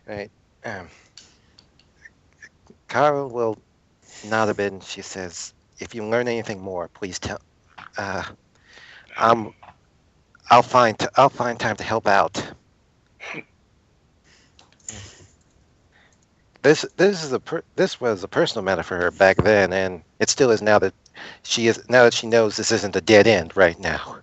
Right. Um, Carl will nod a bit and she says, if you learn anything more, please tell. Uh, I'm. I'll find time to help out. This was a personal matter for her back then, and it still is now that she knows this isn't a dead end right now.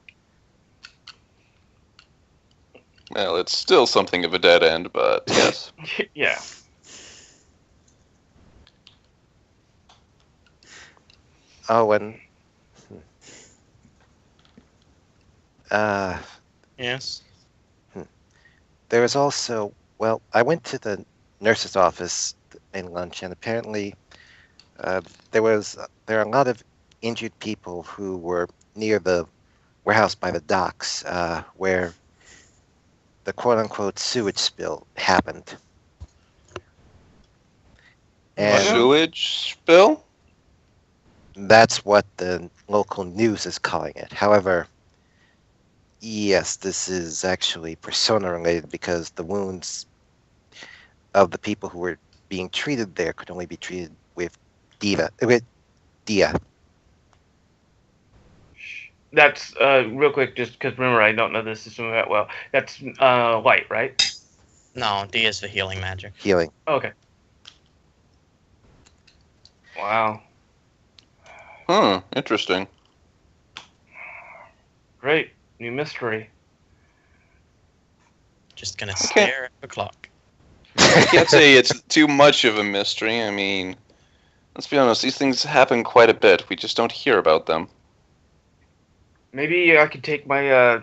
Well, it's still something of a dead end, but yes. Yeah. Oh, and uh, Yes. there was also, well, I went to the nurse's office in lunch, and apparently uh, there are a lot of injured people who were near the warehouse by the docks, where the quote-unquote sewage spill happened. And Sewage spill? that's what the local news is calling it. However, yes, this is actually persona related because the wounds of the people who were being treated there could only be treated with Dia. That's real quick, just because remember I don't know the system that well. That's light, right? No, D is the healing magic. Healing. Okay. Wow. Interesting. Great new mystery. Just gonna stare at the clock. I can't say it's too much of a mystery. I mean, let's be honest, these things happen quite a bit. We just don't hear about them. Maybe I could take my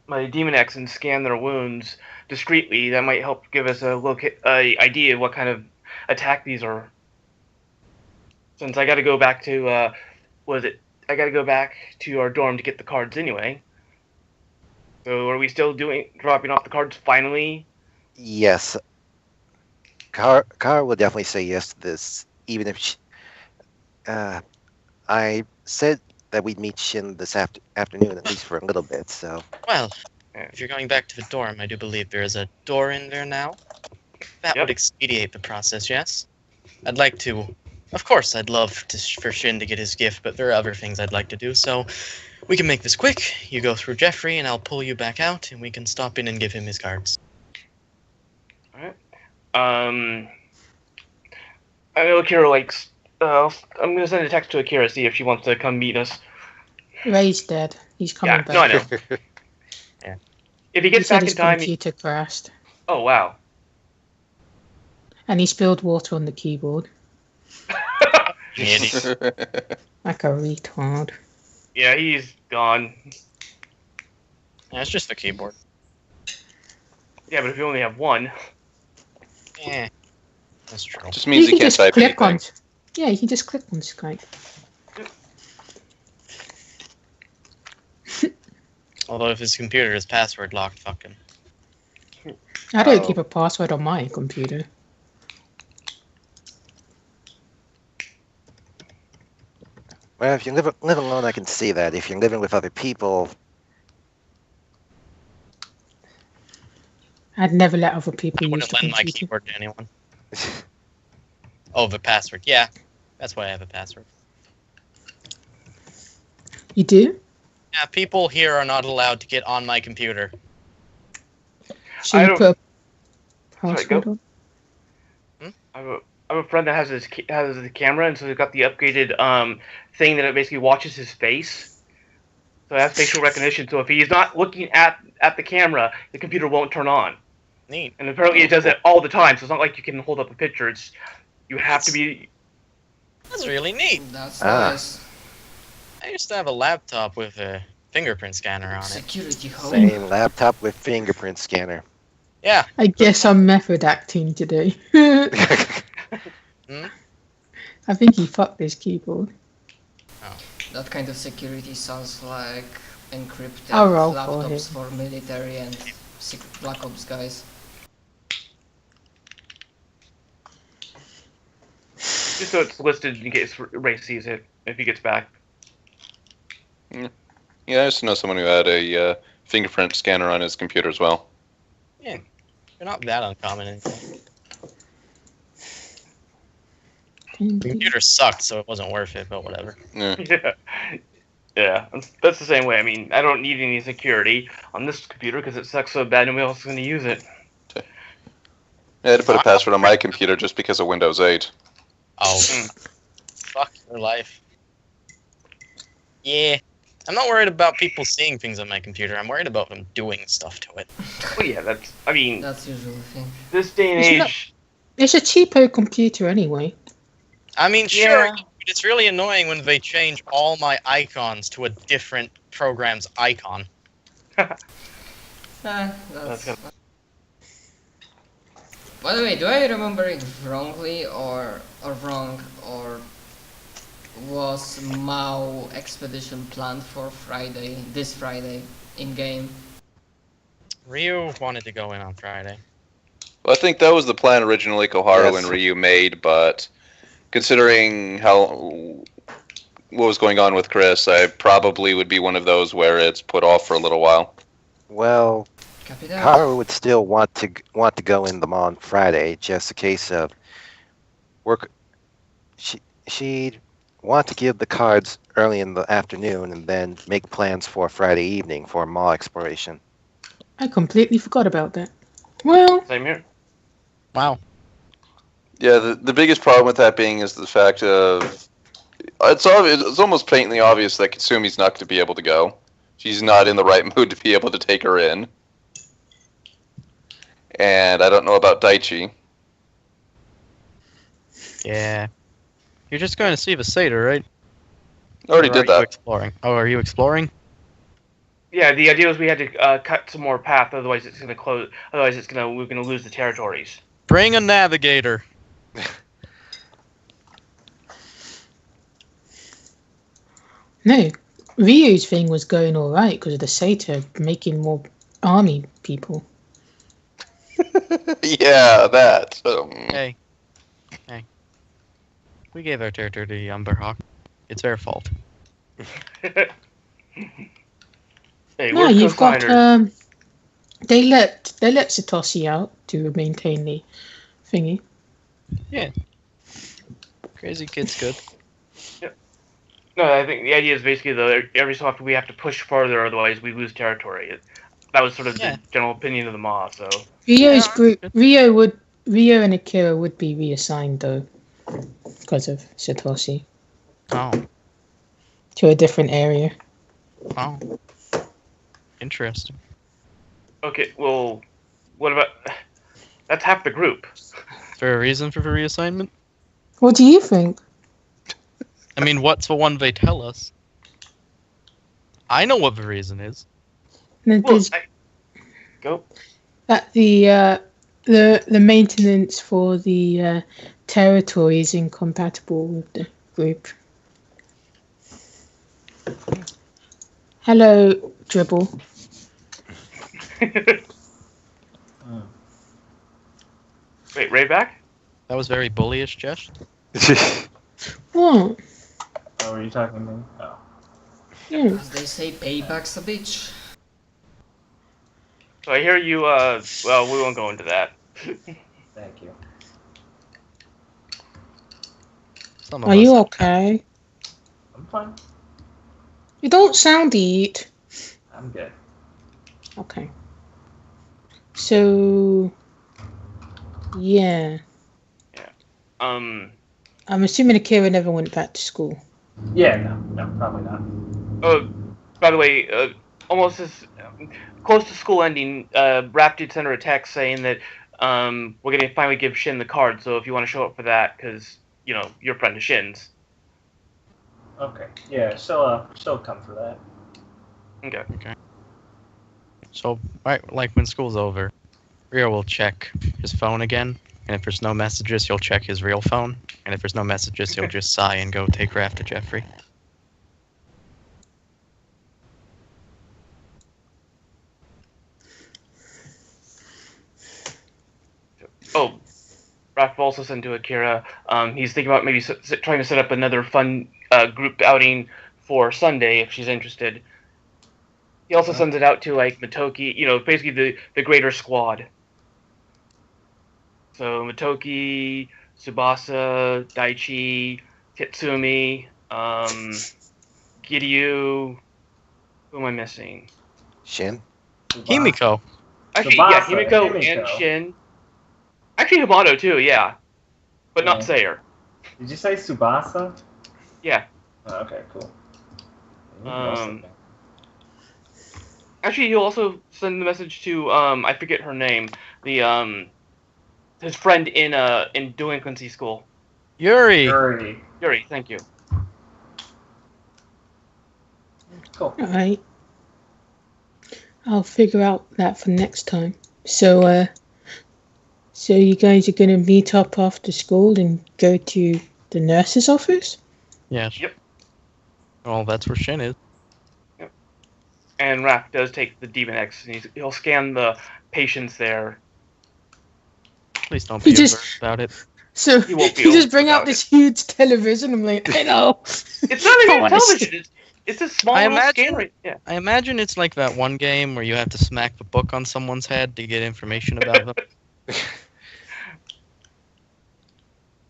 my Demon X and scan their wounds discreetly. That might help give us a idea of what kind of attack these are. Since I got to go back to I got to go back to our dorm to get the cards anyway. So are we still dropping off the cards finally? Yes, Car will definitely say yes to this, even if I said that we'd meet Shin this afternoon, at least for a little bit, so. Well, if you're going back to the dorm, I do believe there is a door in there now. That would expedite the process, yes? I'd like to... Of course, I'd love for Shin to get his gift, but there are other things I'd like to do, so we can make this quick. You go through Jeffrey, and I'll pull you back out, and we can stop in and give him his cards. Alright. I know Akira likes... I'm going to send a text to Akira, see if she wants to come meet us. Ray's dead. He's coming back. No, I know. Yeah. If he gets said back his in time... computer crashed. Oh, wow. And he spilled water on the keyboard. Idiot. Like a retard. Yeah, he's gone. Yeah, it's just the keyboard. Yeah, but if you only have one... Yeah, that's true. Just means You he can can't just type click anything. on... Yeah, you can just click on Skype. Although if his computer is password locked, fuck him. I don't keep a password on my computer. Well, if you live alone, I can see that. If you're living with other people, I'd never let other I people use wouldn't the lend my computer. keyboard to anyone. Oh, the password. Yeah, that's why I have a password. You do? Yeah, people here are not allowed to get on my computer. So I you don't- put a Sorry, password go. on? I have a friend that has the camera, and so they've got the upgraded thing that it basically watches his face. So it has facial recognition. So if he's not looking at the camera, the computer won't turn on. Neat. And apparently it does it all the time. So it's not like you can hold up a picture. You have to be. That's really neat. That's Ah. nice. I used to have a laptop with a fingerprint scanner on it. Security home. same laptop with fingerprint scanner. Yeah. I guess I'm method acting today. I think he fucked his keyboard. That kind of security sounds like encrypted I'll roll for laptops him. for military and Black Ops guys. Just so it's listed in case Ray sees it if he gets back. Yeah, I used to know someone who had a fingerprint scanner on his computer as well. They're not that uncommon anymore. The computer sucked, so it wasn't worth it, but whatever. Yeah. Yeah. Yeah, that's the same way. I mean, I don't need any security on this computer because it sucks so bad nobody else is going to use it. I had to put a password on my computer just because of Windows 8. Oh, fuck your life. Yeah. I'm not worried about people seeing things on my computer. I'm worried about them doing stuff to it. Well, yeah, I mean, That's usually the thing. this day and Isn't age. It's a cheapo computer anyway. I mean, sure, Yeah. but it's really annoying when they change all my icons to a different program's icon. That's... good. By the way, do I remember it wrongly or wrong, or was Mao expedition planned for this Friday, in game? Ryu wanted to go in on Friday. Well, I think that was the plan originally Koharu Yes. and Ryu made, but considering what was going on with Chris, I probably would be one of those where it's put off for a little while. Well, Copy that. Haru would still want to go in them on Friday. Just a case of work. She'd want to give the cards early in the afternoon and then make plans for Friday evening for mall exploration. I completely forgot about that. Well, Same here. Wow. Yeah, the biggest problem with that being is the fact of it's obvious, it's almost patently obvious that Katsumi's not going to be able to go. She's not in the right mood to be able to take her in. And I don't know about Daichi. Yeah. You're just going to see the Seder, right? Already Or did are you that. exploring? Oh, are you exploring? Yeah, the idea was we had to cut some more path, otherwise it's going to close. Otherwise, we're going to lose the territories. Bring a navigator. no. Ryu's thing was going alright because of the Sato making more army people. Yeah, that. Hey. We gave our territory to Umberhawk. It's their fault. Hey, No, we're you've got co-signers. they let Satoshi out to maintain the thingy. Crazy kid's good. No, I think the idea is basically though every so often we have to push further, otherwise we lose territory. That was sort of Yeah. the general opinion of the Ma. So Ryo's Yeah, group, good. Ryo and Akira would be reassigned though, because of Satoshi, Oh, to a different area. wow. Interesting. okay, well, what about that's half the group. Is there a reason for the reassignment? What do you think? I mean, what's the one they tell us? I know what the reason is. And Well, there's go. that the maintenance for the territory is incompatible with the group. Hello, Dribble. Wait, Ray back? That was very bullyish, Jeff. What? Oh, are you talking to me? Oh. Yeah. As they say, payback's a bitch. So I hear you. Well, we won't go into that. Thank you. Some of Are us you have- okay? I'm fine. You don't sound it. I'm good. Okay. So, yeah. I'm assuming Akira never went back to school. Yeah, no, probably not. Oh, by the way, almost as close to school ending, Rap did send her a text saying that we're gonna finally give Shin the card. So if you want to show up for that, because you're a friend of Shin's. Okay. Yeah, she'll come for that. Okay. So, right, like when school's over, Rio will check his phone again, and if there's no messages, he'll check his real phone, and if there's no messages, he'll just sigh and go take her after Jeffrey. Oh, Raph also sent to Akira. He's thinking about maybe trying to set up another fun group outing for Sunday if she's interested. He also sends it out to like Matoki, basically the greater squad. So Matoki, Tsubasa, Daichi, Tetsumi, Giryu. Who am I missing? Shin? Himiko. Actually, yeah, Tsubasa, Himiko and Himiko. Shin. Actually, Hamato too, yeah. But not Yeah. Sayer. Did you say Tsubasa? Yeah. Oh, okay, cool. Um, Actually, he'll also send the message to I forget her name, the his friend in delinquency school. Yuri. Yuri, thank you. Cool. Alright. I'll figure out that for next time. So, so you guys are gonna meet up after school and go to the nurse's office? Yes. Yep. Well, that's where Shin is. And Raph does take the Demon X, and he'll scan the patients there. Please don't He be just- overt about it. So He won't be you just bring about out this huge television. I'm like, I know. It's not I even wanna see- television. It's a small I little imagine- scanner. Yeah. I imagine it's like that one game where you have to smack the book on someone's head to get information about them.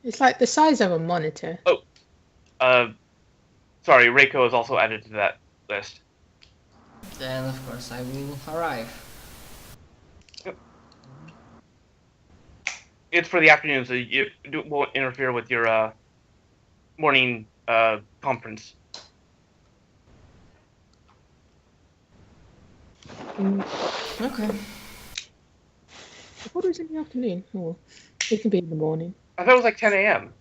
It's like the size of a monitor. Sorry, Reiko is also added to that list. Then of course I will arrive. It's for the afternoon, so it won't interfere with your morning conference. Okay. I thought it was in the afternoon. Oh, well, it can be in the morning. I thought it was like 10 a.m.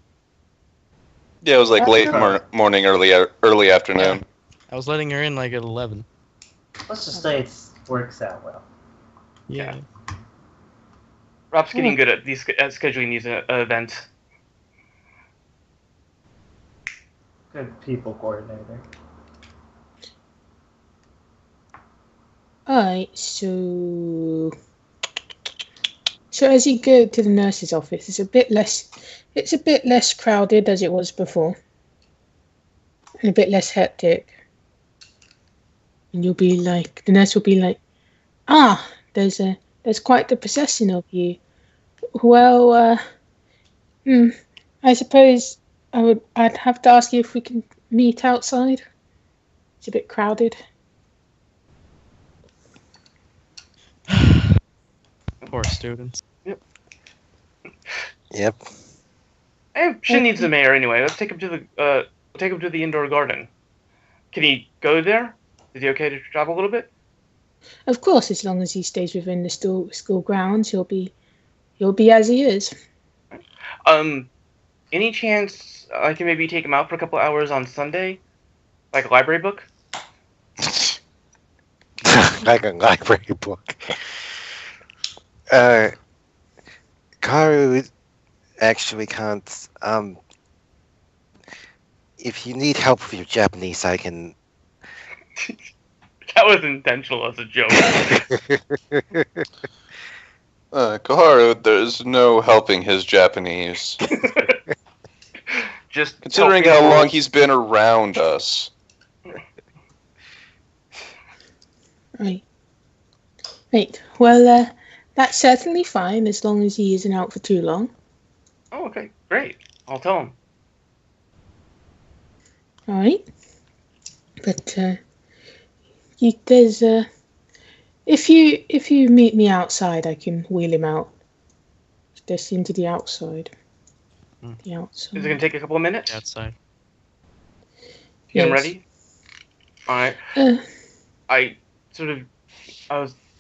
Yeah, it was like late Sure. morning, early afternoon. I was letting her in like at 11. Let's just say it works out well. Yeah. Rob's getting good at these scheduling these events. Good people coordinator. Alright, so as you go to the nurse's office, it's a bit less crowded as it was before. And a bit less hectic. And you'll be like, the nurse will be like, there's quite the procession of you. Well, I suppose I'd have to ask you if we can meet outside. It's a bit crowded. Poor students. Yep. Shin needs the mayor anyway. Let's take him to the indoor garden. Can he go there? Is he okay to travel a little bit? Of course, as long as he stays within the school grounds, he'll be as he is. Any chance I can maybe take him out for a couple hours on Sunday, like a library book? Like a library book. Karu actually can't. If you need help with your Japanese, I can. That was intentional as a joke. Koharu, there's no helping his Japanese. Just Considering help how people- long he's been around us. Right. Well, that's certainly fine as long as he isn't out for too long. Oh, okay, great. I'll tell him. All right. But if you meet me outside, I can wheel him out. Just into the outside. The outside. Is it gonna take a couple of minutes? Outside. Get him Yes. ready. All right. Uh, I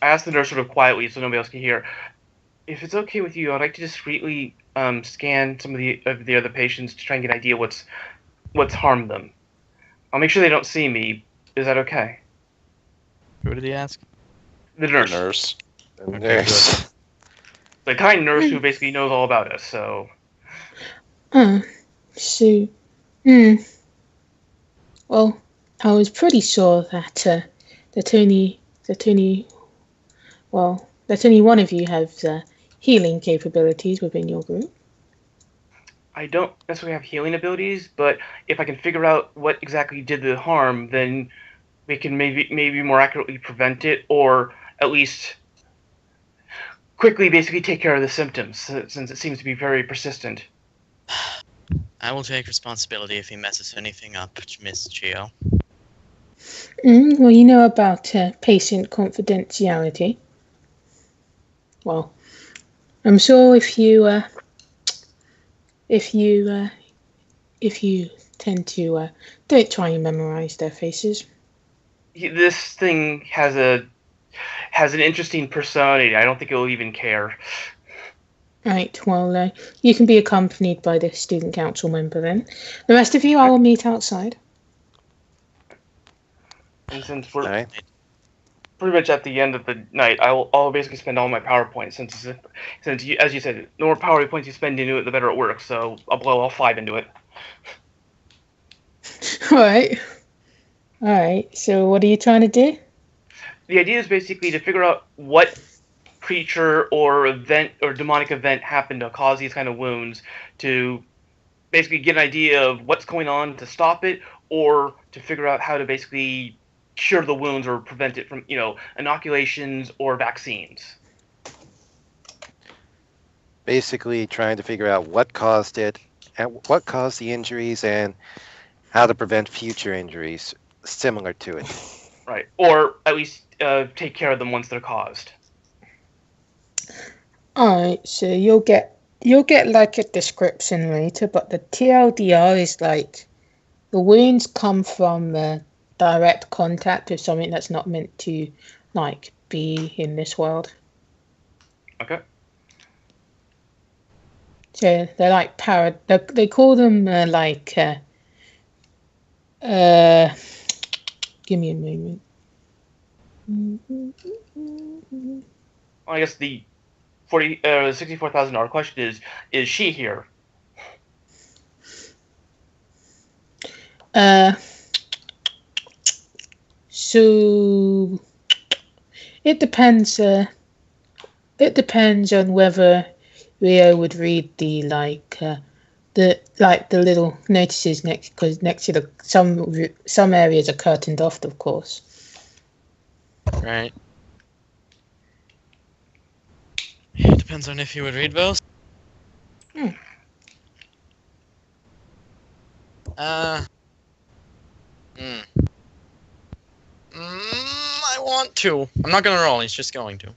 asked the nurse sort of quietly so nobody else can hear. If it's okay with you, I'd like to discreetly scan some of the other patients to try and get an idea what's harmed them. I'll make sure they don't see me. Is that okay? Who did he ask? The nurse. Nurse. Nurse. The kind nurse who basically knows all about us, so... So, well, I was pretty sure that only one of you has healing capabilities within your group. I don't necessarily have healing abilities, but if I can figure out what exactly did the harm, then we can maybe more accurately prevent it, or at least quickly basically take care of the symptoms, since it seems to be very persistent. I will take responsibility if he messes anything up, Miss Geo. Well, you know about patient confidentiality. Well, I'm sure if you tend to don't try and memorize their faces. This thing has an interesting personality. I don't think it will even care. Right. Well, you can be accompanied by the student council member then. The rest of you, I will meet outside. And since we're All right. pretty much at the end of the night, I'll basically spend all my PowerPoints since you, as you said, the more PowerPoints you spend into it, the better it works. So I'll blow all 5 into it. All right. So what are you trying to do? The idea is basically to figure out what creature or event or demonic event happened to cause these kind of wounds, to basically get an idea of what's going on to stop it, or to figure out how to basically cure the wounds or prevent it from, inoculations or vaccines. Basically, trying to figure out what caused it, and what caused the injuries, and how to prevent future injuries similar to it. Right. Or at least take care of them once they're caused. Alright, so you'll get like a description later, but the TLDR is like the wounds come from direct contact with something that's not meant to like be in this world. Okay. So they're like they call them give me a moment. Well, I guess the $64,000 question is she here? So it depends. It depends on whether Rio would read the little notices next to the some areas are curtained off, of course. Right. It depends on if you would read those. I want to. I'm not gonna roll. He's just going to.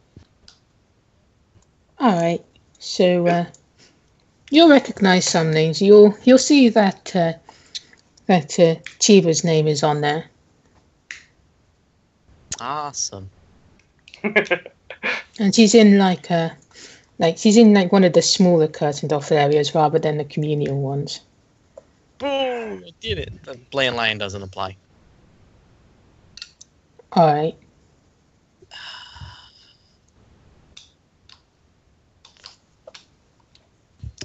All right. So you'll recognize some names. You'll see that Chiba's name is on there. Awesome. And she's in she's in one of the smaller curtained off areas rather than the communal ones. Boom! I did it. The Blaine line doesn't apply. All right.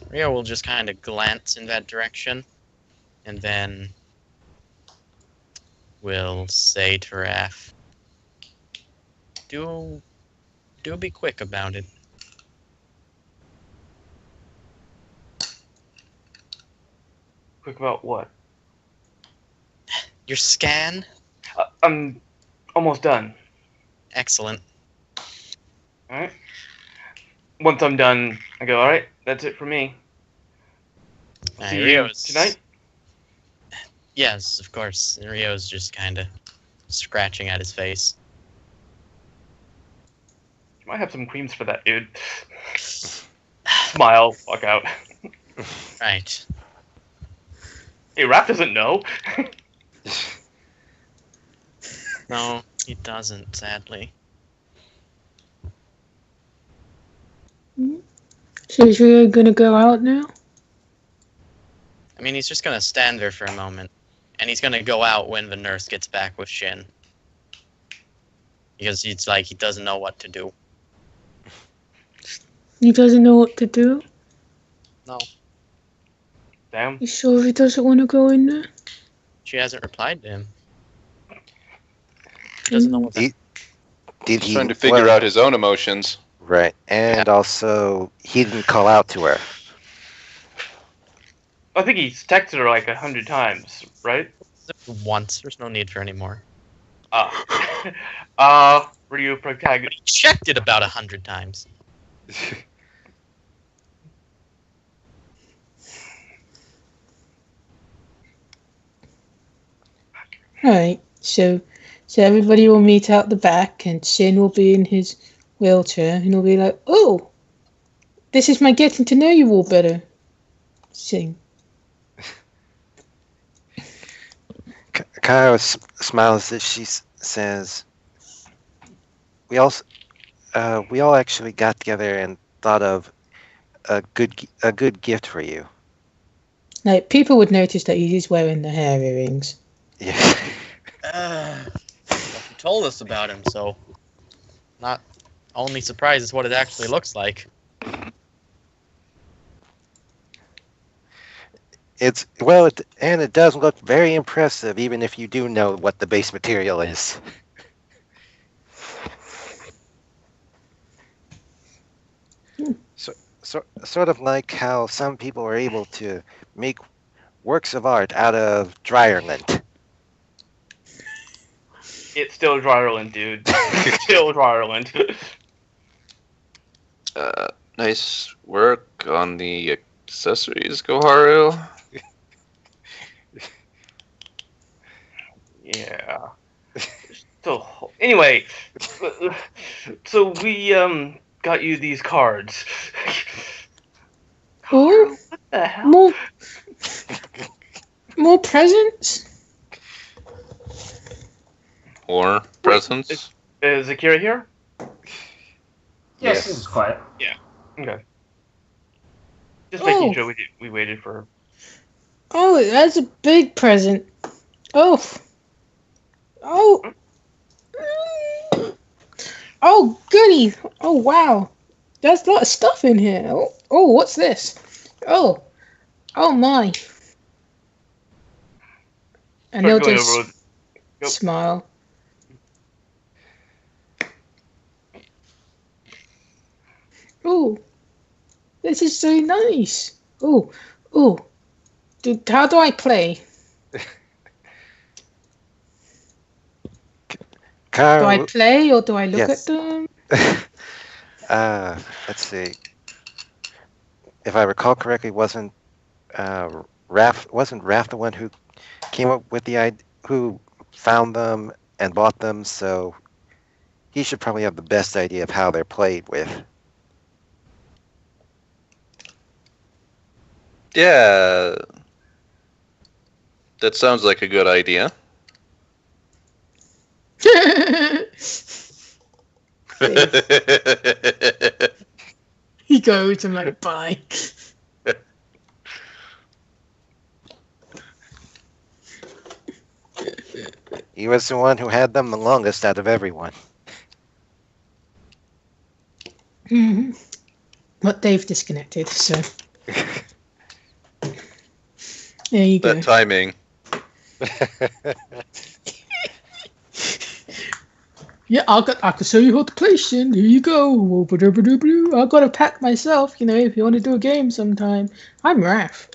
Rio will just kind of glance in that direction, and then will say to Raph, Do be quick about it. Quick about what? Your scan? I'm almost done. Excellent. Alright. Once I'm done, I go, alright, that's it for me. See you tonight? Yes, of course. And Rio's just kind of scratching at his face. You might have some creams for that, dude. Smile, walk out. Right. Hey, Raph doesn't know. No, he doesn't, sadly. So is Rio gonna go out now? I mean, he's just gonna stand there for a moment, and he's gonna go out when the nurse gets back with Shin. Because it's like he doesn't know what to do. He doesn't know what to do? No. Damn. You sure he doesn't want to go in there? She hasn't replied to him. He doesn't know what that... Did he Trying to figure out his own emotions. Right, and also he didn't call out to her. I think he's texted her like 100 times, right? Once. There's no need for any more. Were you a protagonist? He checked it about 100 times. Alright, so everybody will meet out the back, and Shin will be in his wheelchair, and he'll be like, "Oh, this is my getting to know you all better." Sing. Kyle smiles as she says, "We all actually got together and thought of a good gift for you." Like, people would notice that he's wearing the hair earrings. Yeah. Well, you told us about him, so not only surprised is what it actually looks like. It does look very impressive, even if you do know what the base material is. Sort of like how some people are able to make works of art out of dryer lint. It's still Dryerland, dude. It's still Dryerland. Nice work on the accessories, Goharu. Yeah. So anyway, so we got you these cards. Oh, What the hell? more presents? Or presents. Is Akira here? Yes, it's quiet. Okay. Just making sure we waited for her. Oh, that's a big present. Oh. Oh. Oh, goody. Oh, wow. There's a lot of stuff in here. Oh, what's this? Oh my. And they'll Start going just over with- Yep. smile. Oh, this is so nice. Oh. Dude, how do I play? Kyle, Do I play or do I look Yes. at them? Let's see. If I recall correctly, wasn't Raph the one who came up with who found them and bought them? So he should probably have the best idea of how they're played with. Yeah. That sounds like a good idea. He goes and like, bye. He was the one who had them the longest out of everyone. But they've disconnected, so there you go. That timing. Yeah, I could show you how to play, Shin. Here you go. I got a pack myself, if you want to do a game sometime. I'm Raph.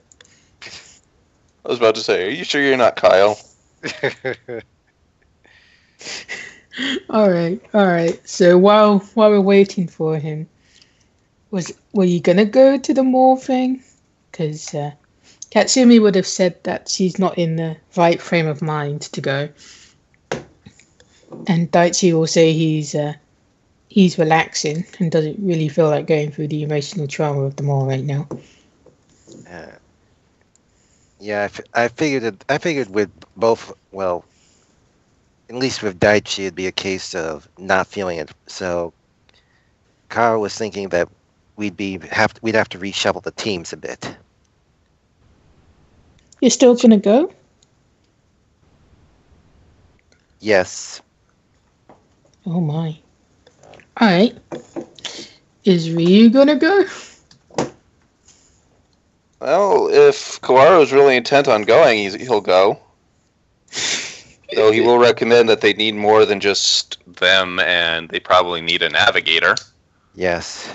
I was about to say, are you sure you're not Kyle? All right. So while we're waiting for him, were you gonna go to the mall thing? Because Katsumi would have said that she's not in the right frame of mind to go, and Daichi will say he's relaxing and doesn't really feel like going through the emotional trauma of the mall right now. Yeah, I figured with both, well, at least with Daichi, it'd be a case of not feeling it. So, Carl was thinking that we'd have to reshuffle the teams a bit. You're still gonna go? Yes. Oh my. All right. Is Ryu gonna go? Well, if Kawaru is really intent on going, he'll go. Though he will recommend that they need more than just them, and they probably need a navigator. Yes.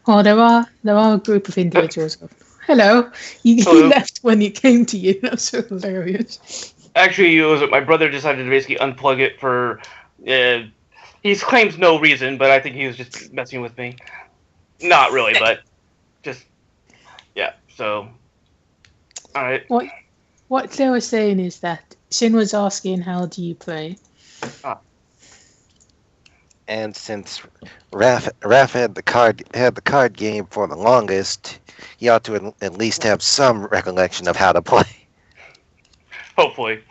Oh, there are a group of individuals. Hello. You Hello. left when it came to you. That's so hilarious. Actually, it was my brother decided to basically unplug it for He claims no reason, but I think he was just messing with me. Not really, but just yeah. So, all right. What they were saying is that Shin was asking, "How do you play?" And since Raph had the card game for the longest, he ought to at least have some recollection of how to play. Hopefully.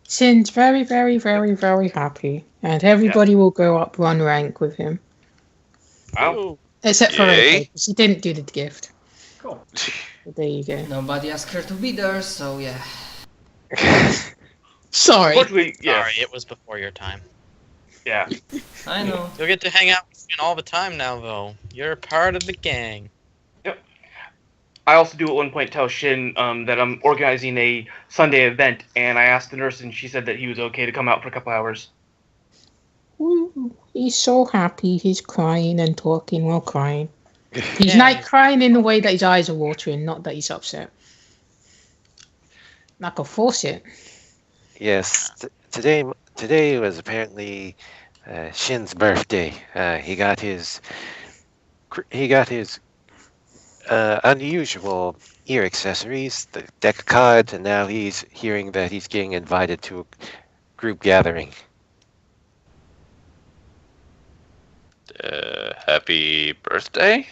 Shin's very, very, very, very happy, and everybody will go up one rank with him. Wow. Except for Yay. Reiko, because he didn't do the gift. Cool. But there you go. Nobody asked her to be there, so yeah. Sorry. Unfortunately, yeah. Sorry, it was before your time. Yeah. I know. You'll get to hang out with Shin all the time now, though. You're part of the gang. I also do at one point tell Shin that I'm organizing a Sunday event, and I asked the nurse, and she said that he was okay to come out for a couple hours. Ooh, he's so happy. He's crying and talking while crying. He's Yeah. not crying in the way that his eyes are watering, not that he's upset. I could force it. Yes, today was apparently Shin's birthday. He got his unusual ear accessories, the deck of cards, and now he's hearing that he's getting invited to a group gathering. Happy birthday?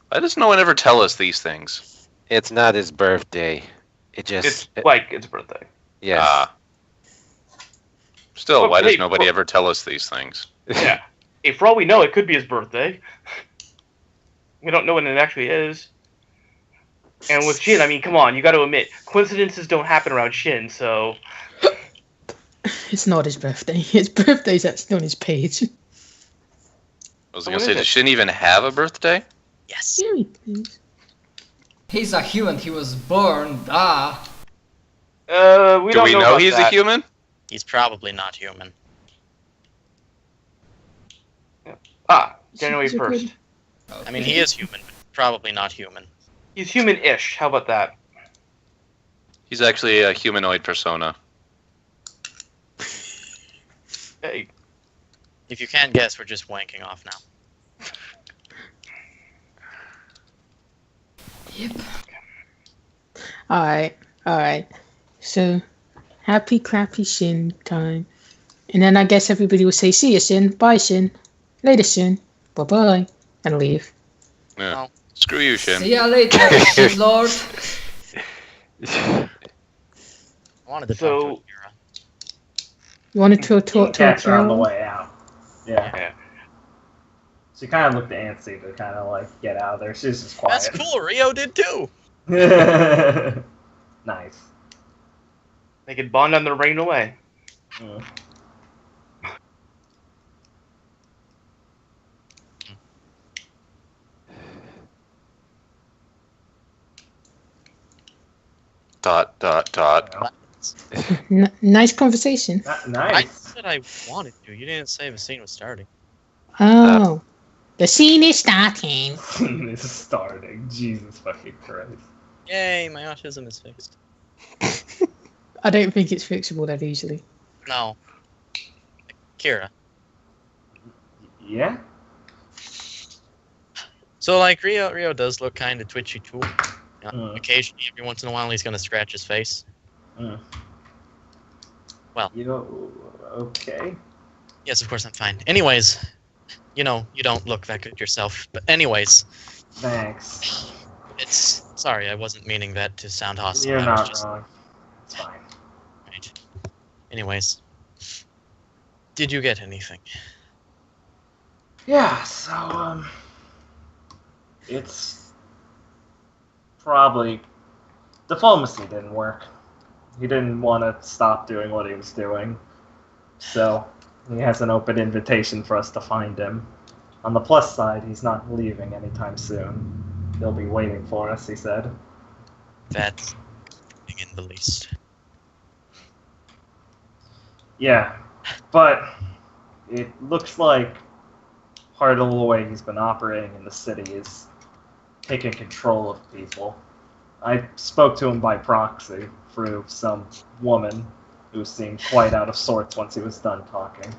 Why does no one ever tell us these things? It's not his birthday. It's It's like it's birthday. yes. Ah. Still, Well, why does hey, nobody for- ever tell us these things? Yeah. Hey, for all we know, it could be his birthday. We don't know when it actually is. And with Shin, I mean, come on, you got to admit, coincidences don't happen around Shin, so It's not his birthday. His birthday's actually on his page. I was Oh, gonna what say, is does it? Shin even have a birthday? Yes. Very please. He's a human. He was born. Ah. we Do don't we know know about he's that. a human? He's probably not human. January He's a good- 1st. I mean, he is human, but probably not human. He's human-ish. How about that? He's actually a humanoid persona. Hey, If you can't guess, we're just wanking off now. Yep. Alright. So, happy crappy Shin time. And then I guess everybody will say, see you, Shin. Bye, Shin. Later, Shin. Bye-bye. And leave. Yeah. Well, Screw you, Shin. See ya later, shit lord. I wanted to So- talk to Akira. You wanted to You talk can to catch her on the Akira? way out. Yeah. Yeah. She kind of looked antsy to kind of like get out of there. She's just quiet. That's cool. Rio did too. Nice. they could bond on their rain away. Mm. Dot, dot, dot. Nice conversation. N- I nice. said I wanted to. You didn't say the scene was starting. Oh. The scene is starting. It's starting. Jesus fucking Christ. Yay, my autism is fixed. I don't think it's fixable that easily. No. Kira. Yeah? So, like, Rio does look kind of twitchy, too. You know, Mm. Occasionally, every once in a while, he's going to scratch his face. Mm. Well. You okay? Yes, of course, I'm fine. Anyways, you know, you don't look that good yourself. But anyways, Thanks. it's... Sorry, I wasn't meaning that to sound hostile. You're I was not just... wrong. It's fine. Right. Anyways. Did you get anything? Yeah, so, it's probably diplomacy didn't work. He didn't want to stop doing what he was doing. So, he has an open invitation for us to find him. On the plus side, he's not leaving anytime soon. He'll be waiting for us, he said. That's in the least. Yeah, but it looks like part of the way he's been operating in the city is taking control of people. I spoke to him by proxy through some woman who seemed quite out of sorts once he was done talking.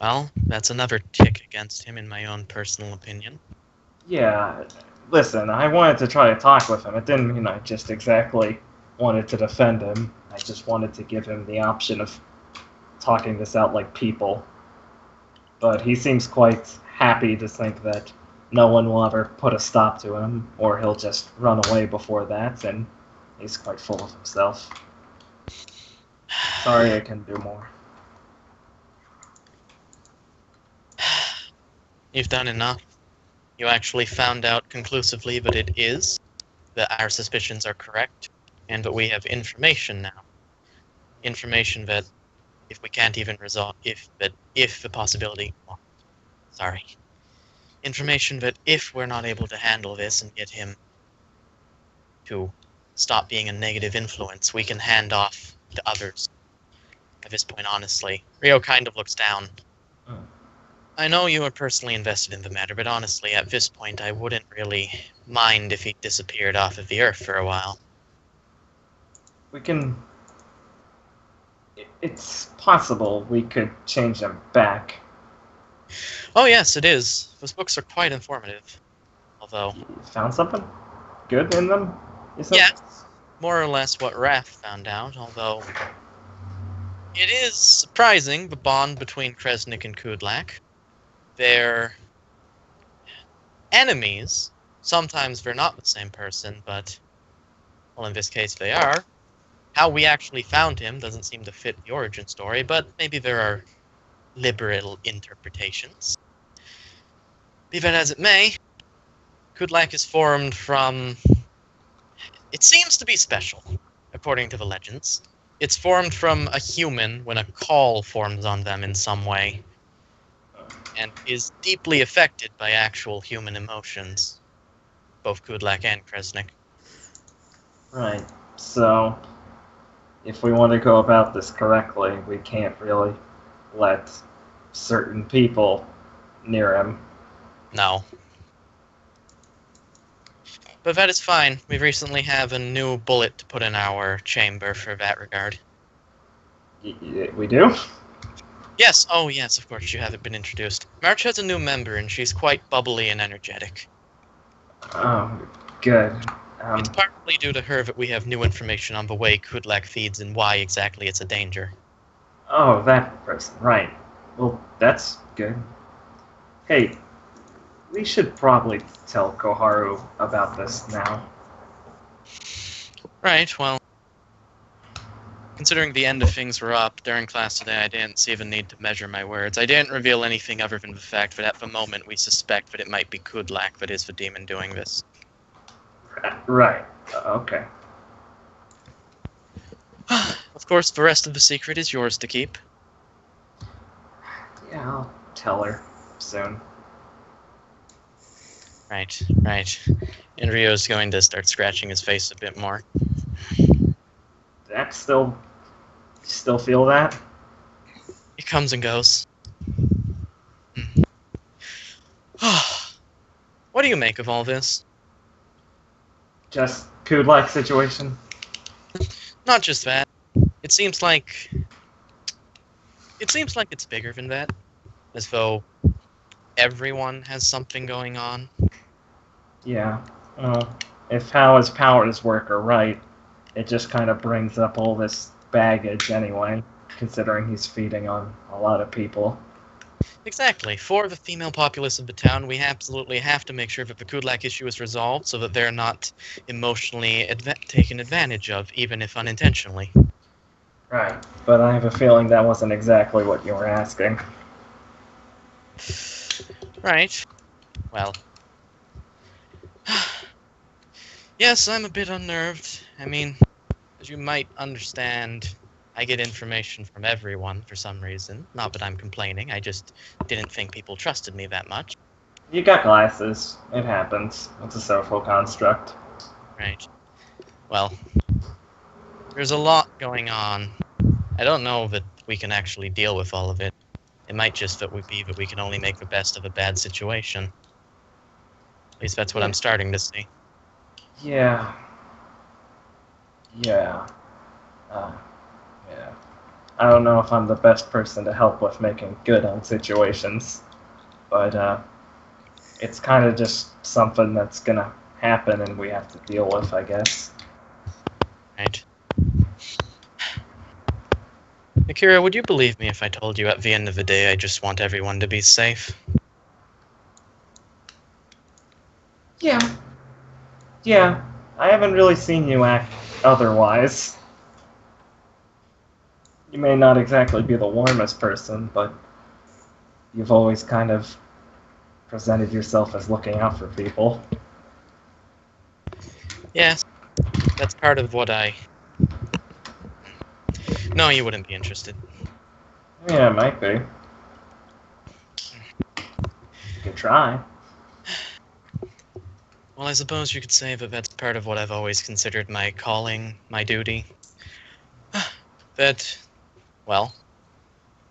Well, that's another tick against him, in my own personal opinion. Yeah, listen, I wanted to try to talk with him. It didn't mean I just exactly wanted to defend him. I just wanted to give him the option of talking this out like people. But he seems quite happy to think that no one will ever put a stop to him, or he'll just run away before that, and he's quite full of himself. Sorry I can do more. You've done enough. You actually found out conclusively that it is, that our suspicions are correct, and that we have information now. Information that, if we can't even resolve, if the possibility, sorry. Information that if we're not able to handle this and get him to stop being a negative influence, we can hand off to others. At this point, honestly, Rio kind of looks down. I know you are personally invested in the matter, but honestly, at this point, I wouldn't really mind if he disappeared off of the Earth for a while. We can... It's possible we could change him back. Oh yes, it is. Those books are quite informative. Although... You found something good in them? Yes, more or less what Raph found out, although... It is surprising, the bond between Kresnik and Kudlak. They're enemies. Sometimes they're not the same person, but, well, in this case they are. How we actually found him doesn't seem to fit the origin story, but maybe there are liberal interpretations. Be that as it may, Kudlak is formed from... It seems to be special, according to the legends. It's formed from a human when a call forms on them in some way, and is deeply affected by actual human emotions, both Kudlak and Kresnik. Right, so if we want to go about this correctly, we can't really let certain people near him. No. But that is fine. We recently have a new bullet to put in our chamber for that regard. We do? Yes, oh yes, of course, you haven't been introduced. March has a new member, and she's quite bubbly and energetic. Oh, good. It's partly due to her that we have new information on the way Kudlak feeds and why exactly it's a danger. Oh, that person, right. Well, that's good. Hey, we should probably tell Koharu about this now. Right, well... Considering the end of things were up, during class today I didn't see the need to measure my words. I didn't reveal anything other than the fact that at the moment we suspect that it might be Kudlak that is the demon doing this. Right, okay. Of course, the rest of the secret is yours to keep. Yeah, I'll tell her soon. Right, right. And Rio's going to start scratching his face a bit more. That still feel that? It comes and goes. What do you make of all this? Just Kudlak situation? Not just that. It seems like it's bigger than that. As though everyone has something going on. Yeah. Well, if how his powers work are right, it just kind of brings up all this baggage anyway, considering he's feeding on a lot of people. Exactly. For the female populace of the town, we absolutely have to make sure that the Kudlak issue is resolved so that they're not emotionally taken advantage of, even if unintentionally. Right. But I have a feeling that wasn't exactly what you were asking. Right. Well. Yes, I'm a bit unnerved. I mean, as you might understand, I get information from everyone for some reason. Not that I'm complaining, I just didn't think people trusted me that much. You got glasses. It happens. It's a social construct. Right. Well, there's a lot going on. I don't know that we can actually deal with all of it. It might just be that we can only make the best of a bad situation. At least that's what I'm starting to see. Yeah. Yeah. Uh, yeah. I don't know if I'm the best person to help with making good on situations, but it's kind of just something that's gonna happen and we have to deal with, I guess. Right. Akira, would you believe me if I told you at the end of the day I just want everyone to be safe? Yeah. Yeah. I haven't really seen you act otherwise. You may not exactly be the warmest person, but you've always kind of presented yourself as looking out for people. Yes, that's part of what I... No, you wouldn't be interested. Yeah, it might be. You could try. Well, I suppose you could say that that's part of what I've always considered my calling, my duty. That, well,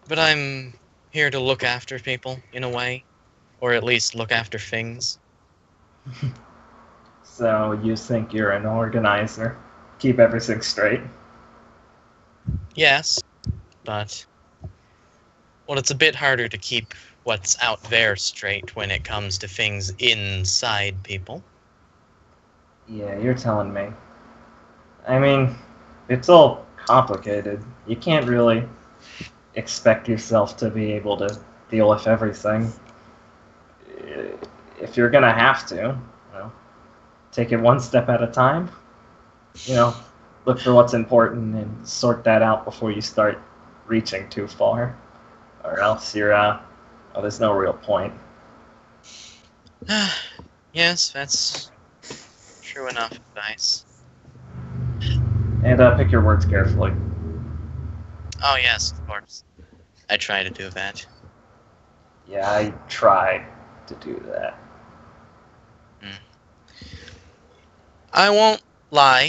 but I'm here to look after people, in a way. Or at least look after things. So you think you're an organizer? Keep everything straight? Yes, but... Well, it's a bit harder to keep what's out there straight when it comes to things inside people. Yeah, you're telling me. I mean, it's all complicated. You can't really expect yourself to be able to deal with everything. If you're gonna have to, take it one step at a time. You know, look for what's important and sort that out before you start reaching too far, or else there's no real point. Yes, that's true enough advice. And pick your words carefully. Oh, yes, of course. I try to do that. Yeah, I try to do that. I won't lie.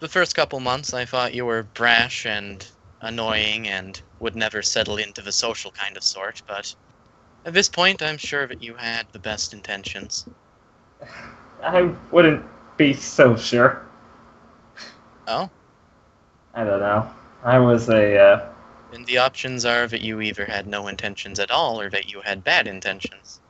The first couple months I thought you were brash and annoying and would never settle into the social kind of sort, but at this point I'm sure that you had the best intentions. I wouldn't be so sure. Oh? I don't know. I was And the options are that you either had no intentions at all or that you had bad intentions.